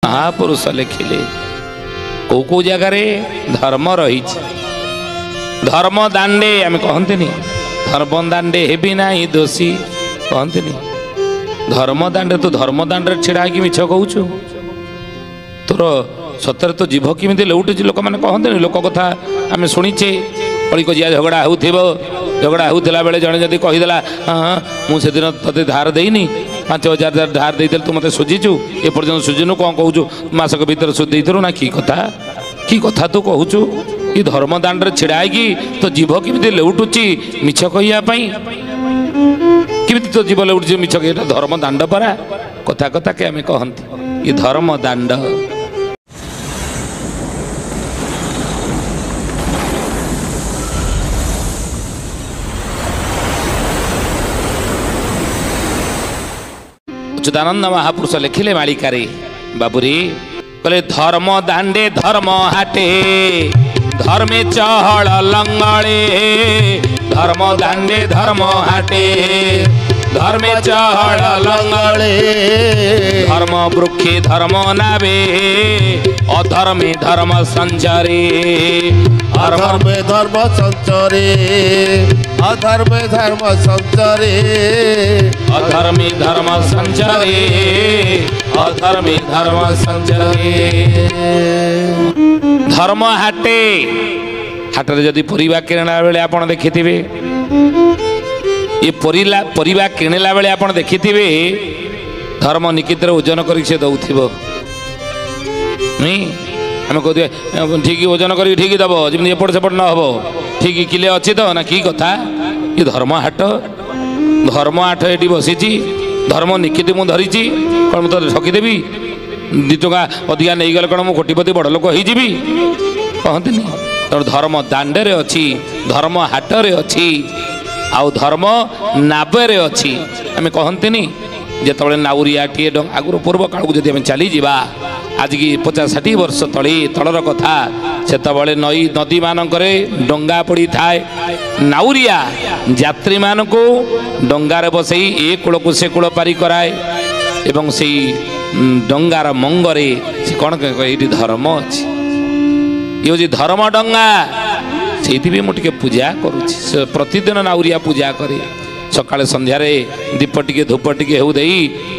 महापुरुष लिखिले को को जगार धर्म रही धर्म दांडे आम कहते धर्म दांडे हेबी ना दोषी कहते धर्म दांडे तू धर्म दांडे छिड़ा कि मिछ कहूँ तोर सतरे तो जीभ किमी लौटुची लोक मैंने कहते लोक कथा आम शुणीचे कलिकजिया झगड़ा झगड़ा होता बेले जड़े जदि कहीदेला हाँ मुझे दिन ते धार देनी 5,000 धार दे तू मत सुझीचु एपर्तन सुझीनु कौन कहूँ मसक भर सुझी ना कि कथा तू कहूँ ये धर्म दांडे छिड़ा कि तो जीभ किमी लौटुची मिछ कहवाई किमी तो जीव लौटुची मिछ कह धर्म दांड परा कथा कथा के आम कहती ये धर्म दांड अच्युतानंद महापुरुष लिखिले मालिकारे बाबूरी कहले धर्म दांडे धर्म हाटे धर्मे चहल लंगले धर्म दांडे धर्म हाटे धर्मे चहल लंगले धर्म वृक्षे धर्म नावे अधर्मे धर्म संचरे अधर्मे धर्म संचरे अधर्मे धर्म संचरे अधर्मे धर्म संचरे अधर्मे धर्म संचरे धर्म हाटे हाटरे जदि परिबा किणला बेले आपण देखिथिबे ये परिबा किणला बेले आपण देखिथिबे धर्म निकितर ओजन करी से दउथिबो नहीं आम कहते ठीक ओजन कर ठीक दब जमी एपट सेपट न हम ठीक किले अच्छी तो ना कि कथा ये धर्म हाट ये बसी धर्म निकित मुझे धरी कौन मुझे ठकीदेवी 2 टଙ୍କା अधिका नहीं गले कौन मुझे कोटिपति बड़ लोक हो कहते तेणु धर्म दांडे अच्छी धर्म हाटरे अच्छी आउ धर्म नाबे अच्छी आम कहते जिते नाउरियाटे आगुरी पूर्व काल को जब चली जा आज की 50-60 वर्ष तलर कथा से नई नदी मानक डंगा पड़ी थाए नाउरिया यात्री मान को डंगार बसई ए कूल को से कूल पारी कराए एवं से डंगार मंगरे से कौन ये धर्म अच्छी ये हूँ धर्म डंगा से मुझे पूजा करुँच प्रतिदिन नाउरिया पूजा करे सकाଳେ ସନ୍ଧ୍ୟାରେ दीप टिके धूप टिके हो दे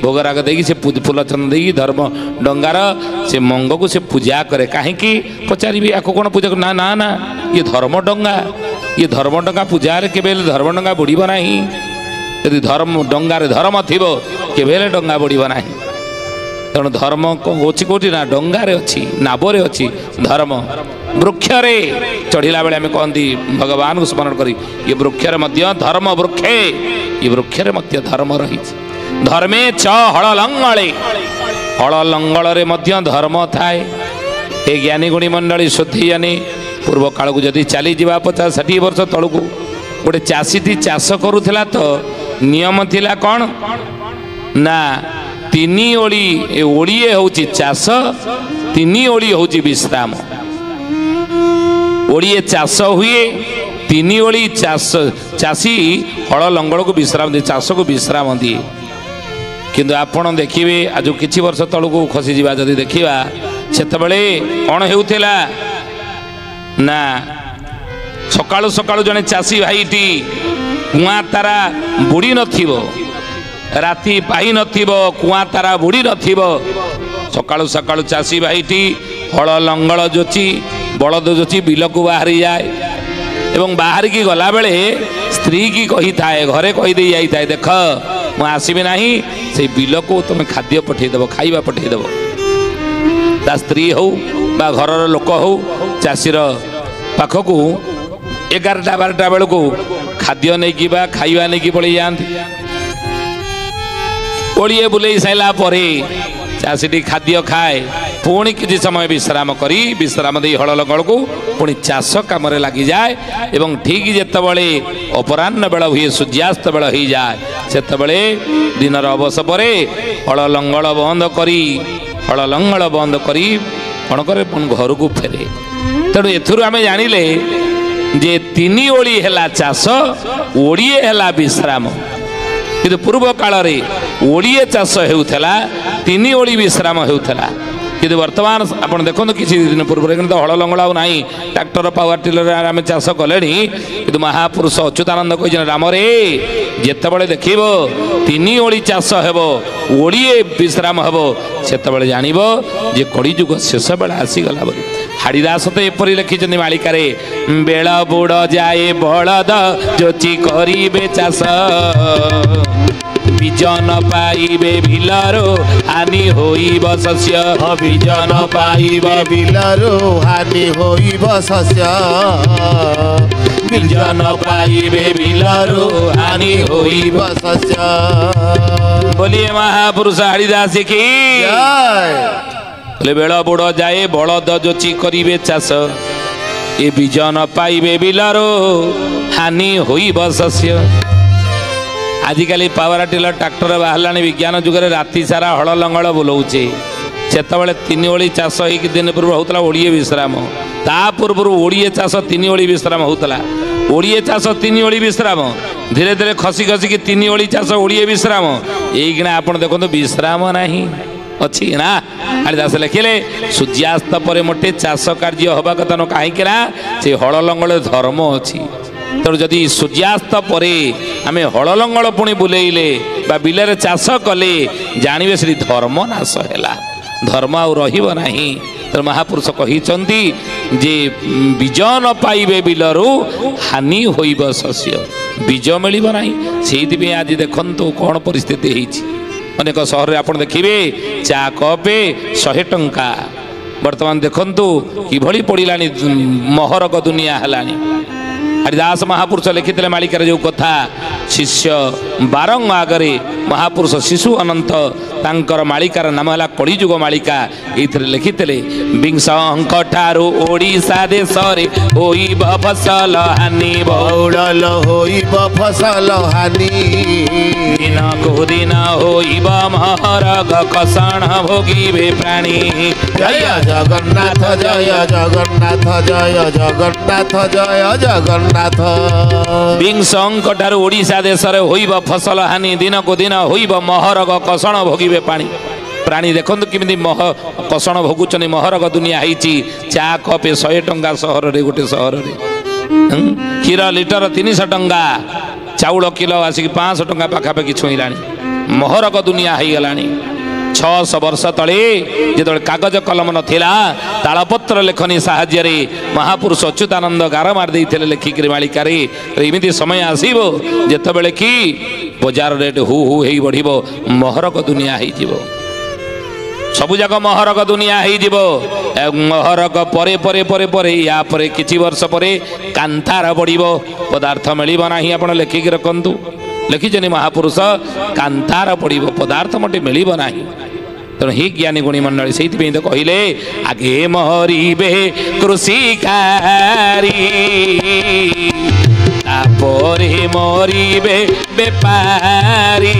भोगराग देगी से फूल चंद देगी धर्म डंगार से मंग को से पूजा करे कहीं पचारि आपको कौन पूजा ना ना ना ये धर्म डंगा पूजा केवे धर्म डंगा बुड़ब ना यदि धर्म डंगार धर्म थी केवे डंगा बुड़ब ना तेणु धर्म अच्छी कौटी ना डंगारे अच्छी नाबरे अच्छी धर्म वृक्षरे चढ़ला बेले आम कहती भगवान को स्मरण करी ये वृक्षरे मध्य धर्म वृक्षे ये वृक्षरे मध्य धर्म रही धर्मे च हल लंगल मध्य धर्म थाए हे ज्ञानी गुणी मंडली शुद्धि जानी पूर्व काल को जदि चली जा 50-60 वर्ष तलू गोटे चाषीटी चाष करुला तो नियम थिला कौन ना 3 ओली ओलिए हूँ चाष 3 ओली हूँ विश्राम ओडिए चाष हुए 3 ओली चाषी हल लंगल को विश्राम दिए चाष को विश्राम दिए किंतु आपण देखिए आज किछि वर्ष तलू को खसी जा जदि देखा से कौन होता ना सकाळु सकाळु जने चाषी भाईटी कुआ तारा बुड़ी नथिबो राति पाई नथिबो कुआ तारा बुड़ी नथिबो सकाळु सकाळु चाषी भाईटी हल लंगल जोची बलद जोची बिल को बाहरी जाए एवं बाहर की गला बेले स्त्री की कही थाए घरे कहीदे जाए देख मु आसबि नाही से बिल को तुम खाद्य पठेदेव खाइबा पठेदेव ता स्त्री हो बा घर लोक हो चाषीर पाखक 11-12 बेल को खाद्य नहीं बा खाइबा नहीं पड़े जाती ओलिए बुले सारा चाषीटी खाद्य खाए पुणी किसी समय विश्राम करी विश्राम दे हल लंगल को पुणी चाष कम लगी जाए एवं ठीक जितेबले अपराह्न बेल हुए सूर्यास्त बेल हो जाए से दिनर अवस पर हल लंगल बंद करी कौन करे घर को फेरे तेणु एथुरु आमे जानिले जे 3 ओली है चाष ओडिए है विश्राम कि पूर्व काल ओडिए चाष होता 3 ओली विश्राम होता କିନ୍ତୁ ବର୍ତ୍ତମାନ ଆପଣ ଦେଖନ୍ତୁ କିଛି ଦିନ ପୂର୍ବରୁ କିନ୍ତୁ ହଳ ଲଙ୍ଗଳ ଆଉ ନାହିଁ, ଟ୍ରାକ୍ଟର ପାୱାର ଟିଲରରେ ଆମେ ଚାଷ କଲେଣି। କିନ୍ତୁ ମହାପୁରୁଷ ଅଚ୍ୟୁତାନନ୍ଦ କହିଛନ୍ତି ରାମରେ ଯେତେବେଳେ ଦେଖିବ 3 ଓଳି ଚାଷ ହେବ, ଓଳିଏ ବିଶ୍ରାମ ହେବ, ସେତେବେଳେ ଜାଣିବ ଯେ କଳିଯୁଗ ଶେଷ ବେଳ ଆସିଗଲା ବୋଲି। ହାଡ଼ିଦାସ ତ ଏପରି ଲେଖିଛନ୍ତି ମାଳିକାରେ, ବେଳ ବୁଡ଼ ଯାଏ ବଳଦ ଯୋଚି କରିବେ ଚାଷ, ବିଜନ ପାଇବେ ବିଲରୁ ହାନି ହୋଇବ ଶସ୍ୟ, ବିଜନ ପାଇବେ ବିଲରୁ ହାନି ହୋଇବ ଶସ୍ୟ, ବିଜନ ପାଇବେ ବିଲରୁ ହାନି ହୋଇବ ଶସ୍ୟ। ବୋଲିଏ ମହାପୁରୁଷ ହାଡ଼ିଦାସ କି ବେଳ ବୁଡ଼ ଯାଏ ବଳଦ ଯୋଚି କରିବେ ଚାଷ, ଏ ବିଜନ ପାଇବେ ବିଲରୁ ହାନି ହୋଇବ ଶସ୍ୟ। ଆଜିକାଲି ପାୱାର ଟିଲର ଟ୍ରାକ୍ଟର ବାହାରିଲାଣି, ବିଜ୍ଞାନ ଯୁଗରେ ରାତି ସାରା ହଳ ଲଙ୍ଗଳ ବୁଲଉଛି। ସେତେବେଳେ 3 ଓଳି ଚାଷ ହେଇକି ଦିନ ପୂର୍ବରୁ ହେଉଥିଲା ଓଳିଏ ବିଶ୍ରାମ, ତା ପୂର୍ବରୁ ଓଳିଏ ଚାଷ 3 ଓଳି ବିଶ୍ରାମ ହେଉଥିଲା। ଓଳିଏ ଚାଷ 3 ଓଳି ବିଶ୍ରାମ, ଧୀରେ ଧୀରେ ଖସି ଖସିକି 3 ଓଳି ଚାଷ ଓଳିଏ ବିଶ୍ରାମ। ଏଇକିଣା ଆପଣ ଦେଖନ୍ତୁ ବିଶ୍ରାମ ନାହିଁ ଅଛି ନା। କାଳିଦାସ ଲେଖିଲେ ସୂର୍ଯ୍ୟାସ୍ତ ପରେ ମୋଟେ ଚାଷ କାର୍ଯ୍ୟ ହେବା କଥା ନୁହଁ, କାହିଁକି ନା ସେ ହଳ ଲଙ୍ଗଳ ଧର୍ମ ଅଛି। ତେଣୁ ଯଦି ସୂର୍ଯ୍ୟାସ୍ତ ପରେ ଆମେ ହଳ ଲଙ୍ଗଳ ପୁଣି ବୁଲେଇଲେ ବା ବିଲରେ ଚାଷ କଲେ ଜାଣିବେ ସେଠି ଧର୍ମ ନାଶ ହେଲା, ଧର୍ମ ଆଉ ରହିବ ନାହିଁ। ତେଣୁ ମହାପୁରୁଷ କହିଛନ୍ତି ଯେ ବୀଜ ନ ପାଇବେ ବିଲରୁ ହାନି ହୋଇବ ଶସ୍ୟ, ବୀଜ ମିଳିବ ନାହିଁ। ସେଇଥିପାଇଁ ଆଜି ଦେଖନ୍ତୁ କ'ଣ ପରିସ୍ଥିତି ହେଇଛି। ଅନେକ ସହରରେ ଆପଣ ଦେଖିବେ ଚା କପେ 100 ଟଙ୍କା। ବର୍ତ୍ତମାନ ଦେଖନ୍ତୁ କିଭଳି ପଡ଼ିଲାଣି, ମହରକ ଦୁନିଆ ହେଲାଣି। ହରିଦାସ ମହାପୁରୁଷ ଲେଖିଥିଲେ ମାଳିକାରେ ଯେଉଁ କଥା, ଶିଷ୍ୟ ବାରଙ୍ଗ ଆଗରେ ମହାପୁରୁଷ ଶିଶୁ ଅନନ୍ତ, ତାଙ୍କର ମାଳିକାର ନାମ ହେଲା କଳିଯୁଗ ମାଳିକା। ଏଇଥିରେ ଲେଖିଥିଲେ ବିଂଶଙ୍କ ଠାରୁ ଓଡ଼ିଶା ଦେଶରେ ହୋଇବ ଫସଲ ହାନି, ବଉଳ ହୋଇବ ଫସଲ ହାନି, ଦିନକୁ ଦିନ ହୋଇବ ମହରଗ କଷଣ ଭୋଗିବେ ପ୍ରାଣୀ। ଜୟ ଜଗନ୍ନାଥ ଜୟ ଜଗନ୍ନାଥ ଜୟ ଜଗନ୍ନାଥ ଜୟ ଜଗନ୍ନାଥ। ବିଂଶଙ୍କ ଠାରୁ ଓଡ଼ିଶା ଦେଶରେ ହୋଇବ ଫସଲ ହାନି, ଦିନକୁ ଦିନ ହୋଇବ ମହରଗ କଷଣ ଭୋଗିବେ ପ୍ରାଣୀ। ଦେଖନ୍ତୁ କେମିତି କଷଣ ଭୋଗୁଛନ୍ତି, ମହରଗ ଦୁନିଆ ହେଇଛି। ଚା କପେ 100 ଟଙ୍କା ସହରରେ, ଗୋଟେ ସହରରେ କ୍ଷୀର ଲିଟର 300 ଟଙ୍କା, ଚାଉଳ କିଲୋ ଆସିକି 500 ଟଙ୍କା ପାଖାପାଖି ଛୁଇଁଲାଣି। ମହରଗ ଦୁନିଆ ହେଇଗଲାଣି। 600 ବର୍ଷ ତଳେ ଯେତେବେଳେ କାଗଜ କଲମ ନଥିଲା, ତାଳପତ୍ର ଲେଖନୀ ସାହାଯ୍ୟରେ ମହାପୁରୁଷ ଅଚ୍ୟୁତାନନ୍ଦ ଗାର ମାରି ଦେଇଥିଲେ ଲେଖିକିରି ମାଳିକାରେ। ଏମିତି ସମୟ ଆସିବ ଯେତେବେଳେ କି ବଜାର ରେଟ୍ ହୁ ହୁ ହେଇ ବଢ଼ିବ, ମହରଗ ଦୁନିଆ ହେଇଯିବ, ସବୁଯାକ ମହରଗ ଦୁନିଆ ହେଇଯିବ। ମହରଗ ପରେ ପରେ ପରେ ପରେ ୟା ପରେ କିଛି ବର୍ଷ ପରେ କାନ୍ଥାର ବଢ଼ିବ, ପଦାର୍ଥ ମିଳିବ ନାହିଁ। ଆପଣ ଲେଖିକି ରଖନ୍ତୁ, ଲେଖିଛନ୍ତି ମହାପୁରୁଷ, କାନ୍ଥାର ପଡ଼ିବ, ପଦାର୍ଥ ମୋଟେ ମିଳିବ ନାହିଁ। ତେଣୁ ହିଁ ଜ୍ଞାନୀ ଗୁଣୀ ମଣ୍ଡଳୀ ସେଇଥିପାଇଁ ତ କହିଲେ ଆଗେ ମରିବେ କୃଷିକାରୀ, ତାପରେ ମରିବେ ବେପାରୀ,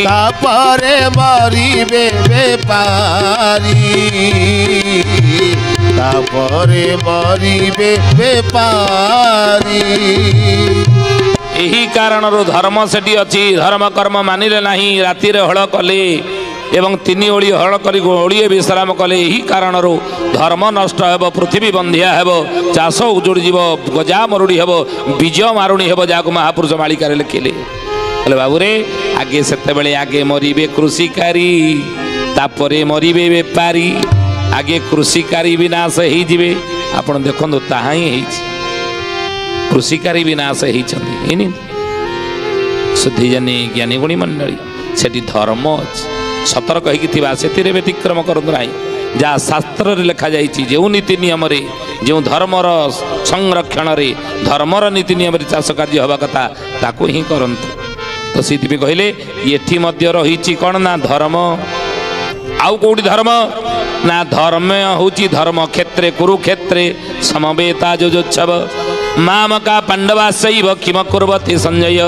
ତାପରେ ମରିବେ ବେପାରୀ, ତାପରେ ମରିବେ ବେପାରୀ। ଏହି କାରଣରୁ ଧର୍ମ ସେଠି ଅଛି। ଧର୍ମ କର୍ମ ମାନିଲେ ନାହିଁ, ରାତିରେ ହଳ କଲେ ଏବଂ 3 ଓଳି ହଳ କରି ଓଳିଏ ବିଶ୍ରାମ କଲେ, ଏହି କାରଣରୁ ଧର୍ମ ନଷ୍ଟ ହେବ, ପୃଥିବୀ ବନ୍ଧିଆ ହେବ, ଚାଷ ଉଜୁଡ଼ିଯିବ, ଗଜା ମରୁଡ଼ି ହେବ, ବୀଜ ମାରୁଣି ହେବ, ଯାହାକୁ ମହାପୁରୁଷ ମାଳିକାରେ ଲେଖିଲେ। ହେଲେ ବାବୁରେ ଆଗେ ସେତେବେଳେ ଆଗେ ମରିବେ କୃଷିକାରୀ, ତାପରେ ମରିବେ ବେପାରୀ। ଆଗେ କୃଷିକାରୀ ବିନାଶ ହେଇଯିବେ। ଆପଣ ଦେଖନ୍ତୁ ତାହା ହିଁ ହେଇଛି, କୃଷିକାରୀ ବିନାଶ ହେଇଛନ୍ତି। ହେଇନି ଶୁଦ୍ଧିଜନୀ ଜ୍ଞାନୀ ଗୁଣୀ ମଣ୍ଡଳୀ, ସେଠି ଧର୍ମ ଅଛି, ସତର୍କ ହେଇକି ଥିବା, ସେଥିରେ ବ୍ୟତିକ୍ରମ କରନ୍ତୁ ନାହିଁ। ଯାହା ଶାସ୍ତ୍ରରେ ଲେଖାଯାଇଛି, ଯେଉଁ ନୀତି ନିୟମରେ, ଯେଉଁ ଧର୍ମର ସଂରକ୍ଷଣରେ, ଧର୍ମର ନୀତି ନିୟମରେ ଚାଷ କାର୍ଯ୍ୟ ହେବା କଥା, ତାକୁ ହିଁ କରନ୍ତୁ। ତ ସେଇଥିପାଇଁ କହିଲେ ଏଠି ମଧ୍ୟ ରହିଛି କ'ଣ ନା ଧର୍ମ। ଆଉ କୋଉଠି ଧର୍ମ ନା, ଧର୍ମ ହେଉଛି ଧର୍ମ କ୍ଷେତ୍ରେ କୁରୁକ୍ଷେତ୍ରେ ସମବେତା ଯୋଜୋତ୍ସବ ମାମକା ପାଣ୍ଡବା ଶୈବ କିମ କୁର୍ବତେ ସଞ୍ଜୟ।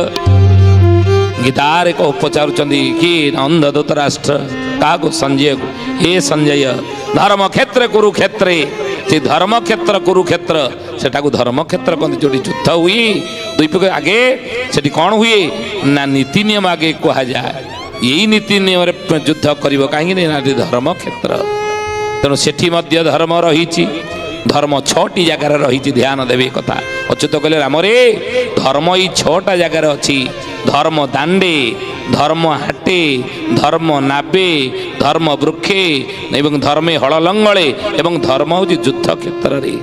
ଗୀତାରେ ପଚାରୁଛନ୍ତି କି ନନ୍ଦ ଧୃତରାଷ୍ଟ୍ର କାହାକୁ? ସଞ୍ଜୟକୁ। ହେ ସଞ୍ଜୟ, ଧର୍ମକ୍ଷେତ୍ରେ କୁରୁକ୍ଷେତ୍ରେ, ସେ ଧର୍ମକ୍ଷେତ୍ର କୁରୁକ୍ଷେତ୍ର, ସେଟାକୁ ଧର୍ମକ୍ଷେତ୍ର କହନ୍ତି, ଯୋଉଠି ଯୁଦ୍ଧ ହୁଏ ଦୁଇ ପକ୍ଷ ଆଗେ ସେଠି କ'ଣ ହୁଏ ନା ନୀତି ନିୟମ ଆଗେ କୁହାଯାଏ। ଏଇ ନୀତି ନିୟମରେ ଯୁଦ୍ଧ କରିବ, କାହିଁକି ନା ଧର୍ମକ୍ଷେତ୍ର। ତେଣୁ ସେଠି ମଧ୍ୟ ଧର୍ମ ରହିଛି। ଧର୍ମ 6ଟି ଜାଗାରେ ରହିଛି, ଧ୍ୟାନ ଦେବେ କଥା। ଅଚ୍ୟୁତ କହିଲେ ରାମରେ ଧର୍ମ ଏଇ 6ଟା ଜାଗାରେ ଅଛି। ଧର୍ମ ଦାଣ୍ଡେ, ଧର୍ମ ହାଟେ, ଧର୍ମ ନାବେ, ଧର୍ମ ବୃକ୍ଷେ ଏବଂ ଧର୍ମେ ହଳ ଲଙ୍ଗଳେ ଏବଂ ଧର୍ମ ହେଉଛି ଯୁଦ୍ଧ କ୍ଷେତ୍ରରେ।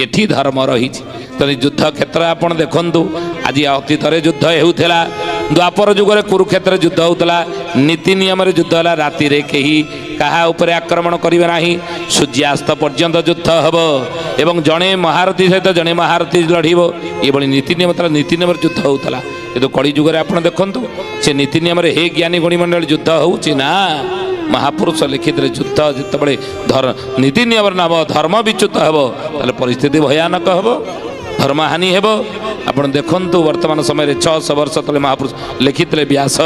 ଏଠି ଧର୍ମ ରହିଛି। ତେଣୁ ଯୁଦ୍ଧ କ୍ଷେତ୍ର ଆପଣ ଦେଖନ୍ତୁ, ଆଜି ଅତୀତରେ ଯୁଦ୍ଧ ହେଉଥିଲା, ଦ୍ୱାପର ଯୁଗରେ କୁରୁକ୍ଷେତ୍ରରେ ଯୁଦ୍ଧ ହେଉଥିଲା, ନୀତି ନିୟମରେ ଯୁଦ୍ଧ ହେଲା। ରାତିରେ କେହି କାହା ଉପରେ ଆକ୍ରମଣ କରିବେ ନାହିଁ, ସୂର୍ଯ୍ୟାସ୍ତ ପର୍ଯ୍ୟନ୍ତ ଯୁଦ୍ଧ ହେବ ଏବଂ ଜଣେ ମହାରଥୀ ସହିତ ଜଣେ ମହାରଥୀ ଲଢ଼ିବ। ଏଭଳି ନୀତି ନିୟମ ଥିଲା, ନୀତି ନିୟମରେ ଯୁଦ୍ଧ ହେଉଥିଲା। କିନ୍ତୁ କଳି ଯୁଗରେ ଆପଣ ଦେଖନ୍ତୁ, ସେ ନୀତି ନିୟମରେ ହେ ଜ୍ଞାନୀ ଗୁଣୀ ମଣ୍ଡଳୀ ଯୁଦ୍ଧ ହେଉଛି ନା। ମହାପୁରୁଷ ଲିଖିତରେ ଯୁଦ୍ଧ ଯେତେବେଳେ ନୀତି ନିୟମର ନାମ ଧର୍ମ ବିଚ୍ୟୁତ ହେବ, ତାହେଲେ ପରିସ୍ଥିତି ଭୟାନକ ହେବ, ଧର୍ମହାନି ହେବ। ଆପଣ ଦେଖନ୍ତୁ ବର୍ତ୍ତମାନ ସମୟରେ 600 ବର୍ଷ ତଳେ ମହାପୁରୁଷ ଲେଖିଥିଲେ ବ୍ୟାସ,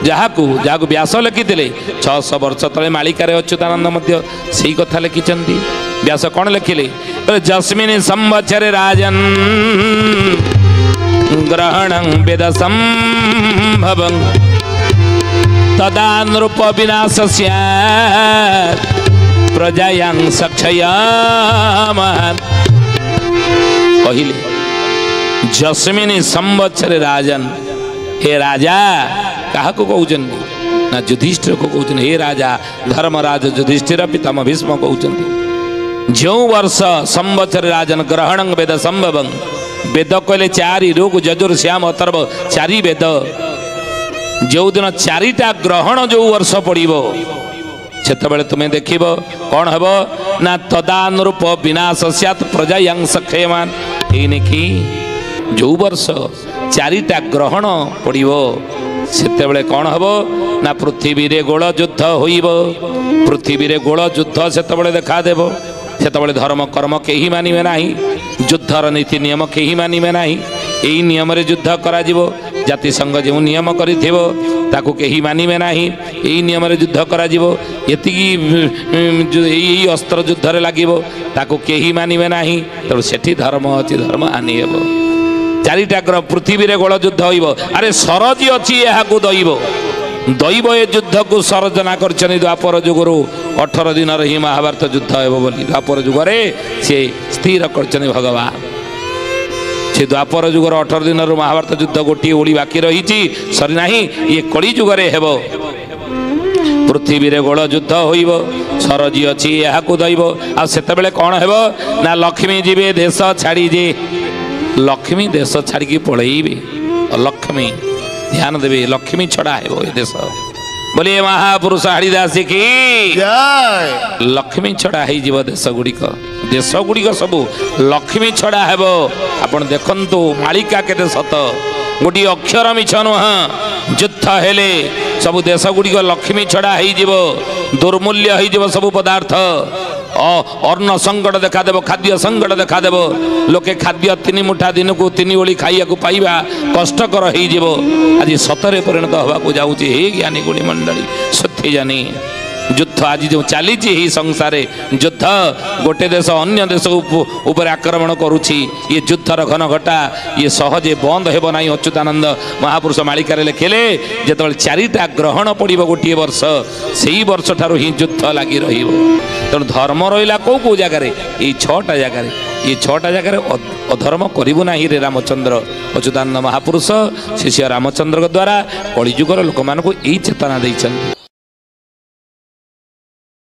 ଯାହାକୁ ବ୍ୟାସ ଲେଖିଥିଲେ 600 ବର୍ଷ ତଳେ ମାଳିକାରେ ଅଚ୍ୟୁତାନନ୍ଦ ମଧ୍ୟ ସେଇ କଥା ଲେଖିଛନ୍ତି। ବ୍ୟାସ କ'ଣ ଲେଖିଲେ? ଯସ୍ମିନ୍ ସମ୍ବତ୍ସରେ ରାଜନ୍ ଗ୍ରହଣଂ ବେଦ ସମ୍ଭବଂ ତଦା ନୃପ ବିନାଶ ସ୍ୟାତ୍ ପ୍ରଜାୟାଂ ସକ୍ଷୟମଃ। କହିଲେ ଯସ୍ମିନ୍ ସମ୍ବତ୍ସରେ ରାଜନ୍, ହେ ରାଜା, କାହାକୁ କହୁଛନ୍ତି ନା ଯୁଧିଷ୍ଠିରକୁ କହୁଛନ୍ତି। ହେ ରାଜା ଧର୍ମରାଜ ଯୁଧିଷ୍ଠିର ପିତାମହ ଭୀଷ୍ମ କହୁଛନ୍ତି, ଯେଉଁ ବର୍ଷ ସମ୍ବତ୍ସରେ ରାଜନ୍ ଗ୍ରହଣଂ ବେଦ ସମ୍ଭବଂ, ବେଦ କହିଲେ 4 ଋକ୍ ଯଜୁର୍ ଶ୍ୟାମ ଅଥର୍ବ 4 ବେଦ। ଯେଉଁଦିନ 4ଟା ଗ୍ରହଣ ଯେଉଁ ବର୍ଷ ପଡ଼ିବ, ସେତେବେଳେ ତୁମେ ଦେଖିବ କ'ଣ ହେବ ନା ତଦାନୁରୂପ ବିନାଶ ସ୍ୟାତ୍ ପ୍ରଜାୟାଂ ସକ୍ଷୟମାନ୍। ଏଇନେ କି ଯେଉଁ ବର୍ଷ 4ଟା ଗ୍ରହଣ ପଡ଼ିବ, ସେତେବେଳେ କ'ଣ ହେବ ନା ପୃଥିବୀରେ ଗୋଳ ଯୁଦ୍ଧ ହୋଇବ। ପୃଥିବୀରେ ଗୋଳ ଯୁଦ୍ଧ ସେତେବେଳେ ଦେଖାଦେବ। ସେତେବେଳେ ଧର୍ମ କର୍ମ କେହି ମାନିବେ ନାହିଁ, ଯୁଦ୍ଧର ନୀତି ନିୟମ କେହି ମାନିବେ ନାହିଁ। ଏଇ ନିୟମରେ ଯୁଦ୍ଧ କରାଯିବ। ଜାତିସଂଘ ଯେଉଁ ନିୟମ କରିଥିବ ତାକୁ କେହି ମାନିବେ ନାହିଁ। ଏଇ ନିୟମରେ ଯୁଦ୍ଧ କରାଯିବ। ଏତିକି ଏଇ ଅସ୍ତ୍ର ଯୁଦ୍ଧରେ ଲାଗିବ, ତାକୁ କେହି ମାନିବେ ନାହିଁ। ତେଣୁ ସେଠି ଧର୍ମ ଅଛି, ଧର୍ମ ହାନି ହେବ। 4ଟା ଗ୍ରହ ପୃଥିବୀରେ ଗୋଳ ଯୁଦ୍ଧ ହୋଇବ। ଆରେ ସରଜି ଅଛି ଏହାକୁ ଦଇବ। ଦୈବ ଏ ଯୁଦ୍ଧକୁ ସରଜନା କରିଛନ୍ତି ଦ୍ୱାପର ଯୁଗରୁ। 18 ଦିନରେ ହିଁ ମହାଭାରତ ଯୁଦ୍ଧ ହେବ ବୋଲି ଦ୍ୱାପର ଯୁଗରେ ସେ ସ୍ଥିର କରିଛନ୍ତି ଭଗବାନ। ସେ ଦ୍ୱାପର ଯୁଗର 18 ଦିନରୁ ମହାଭାରତ ଯୁଦ୍ଧ ଗୋଟିଏ ଓଳି ବାକି ରହିଛି, ସରି ନାହିଁ। ଇଏ କଳି ଯୁଗରେ ହେବ। ପୃଥିବୀରେ ଗୋଳ ଯୁଦ୍ଧ ହୋଇବ, ସରଜି ଅଛି ଏହାକୁ ଦଇବ। ଆଉ ସେତେବେଳେ କ'ଣ ହେବ ନା ଲକ୍ଷ୍ମୀ ଯିବେ ଦେଶ ଛାଡ଼ି, ଯେ ଲକ୍ଷ୍ମୀ ଦେଶ ଛାଡ଼ିକି ପଳେଇବେ। ଲକ୍ଷ୍ମୀ, ଧ୍ୟାନ ଦେବେ, ଲକ୍ଷ୍ମୀ ଛଡ଼ା ହେବ ଏ ଦେଶ। ବୋଲି ମହାପୁରୁଷ ହାଡ଼ିଦାସ କି ଲକ୍ଷ୍ମୀ ଛଡ଼ା ହେଇଯିବ ଦେଶ ଗୁଡ଼ିକ। ଦେଶ ଗୁଡ଼ିକ ସବୁ ଲକ୍ଷ୍ମୀ ଛଡ଼ା ହେବ। ଆପଣ ଦେଖନ୍ତୁ ମାଳିକା କେତେ ସତ, ଗୋଟିଏ ଅକ୍ଷର ମିଛ ନୁହଁ। ଯୁଦ୍ଧ ହେଲେ ସବୁ ଦେଶ ଗୁଡ଼ିକ ଲକ୍ଷ୍ମୀ ଛଡ଼ା ହେଇଯିବ, ଦୁର୍ମୂଲ୍ୟ ହେଇଯିବ ସବୁ ପଦାର୍ଥ। ଅନ୍ନ ସଙ୍କଟ ଦେଖାଦେବ, ଖାଦ୍ୟ ସଙ୍କଟ ଦେଖାଦେବ। ଲୋକେ ଖାଦ୍ୟ 3 ମୁଠା ଦିନକୁ 3 ଓଳି ଖାଇବାକୁ ପାଇବା କଷ୍ଟକର ହେଇଯିବ। ଆଜି ସତରେ ପରିଣତ ହେବାକୁ ଯାଉଛି। ହେ ଜ୍ଞାନୀ ଗୁଣୀ ମଣ୍ଡଳୀ, ସତ୍ୟ ଜାନି ଯୁଦ୍ଧ ଆଜି ଯେଉଁ ଚାଲିଛି ଏହି ସଂସାରେ ଯୁଦ୍ଧ, ଗୋଟେ ଦେଶ ଅନ୍ୟ ଦେଶ ଉପରେ ଆକ୍ରମଣ କରୁଛି। ଇଏ ଯୁଦ୍ଧର ଘନ ଘଟା, ଇଏ ସହଜେ ବନ୍ଦ ହେବ ନାହିଁ। ଅଚ୍ୟୁତାନନ୍ଦ ମହାପୁରୁଷ ମାଳିକାରେ ଲେଖିଲେ, ଯେତେବେଳେ 4ଟା ଗ୍ରହଣ ପଡ଼ିବ ଗୋଟିଏ ବର୍ଷ, ସେଇ ବର୍ଷ ଠାରୁ ହିଁ ଯୁଦ୍ଧ ଲାଗି ରହିବ। ତେଣୁ ଧର୍ମ ରହିଲା କେଉଁ କେଉଁ ଜାଗାରେ? ଏଇ 6ଟା ଜାଗାରେ। এই 6টা জায়গায় অধর্ম করবু না রে রামচন্দ্র। অচ্যুতানন্দ মহাপুরুষ শিষ্য রামচন্দ্র দ্বারা কলিযুগর লোক এই চেতনা দিয়েছেন।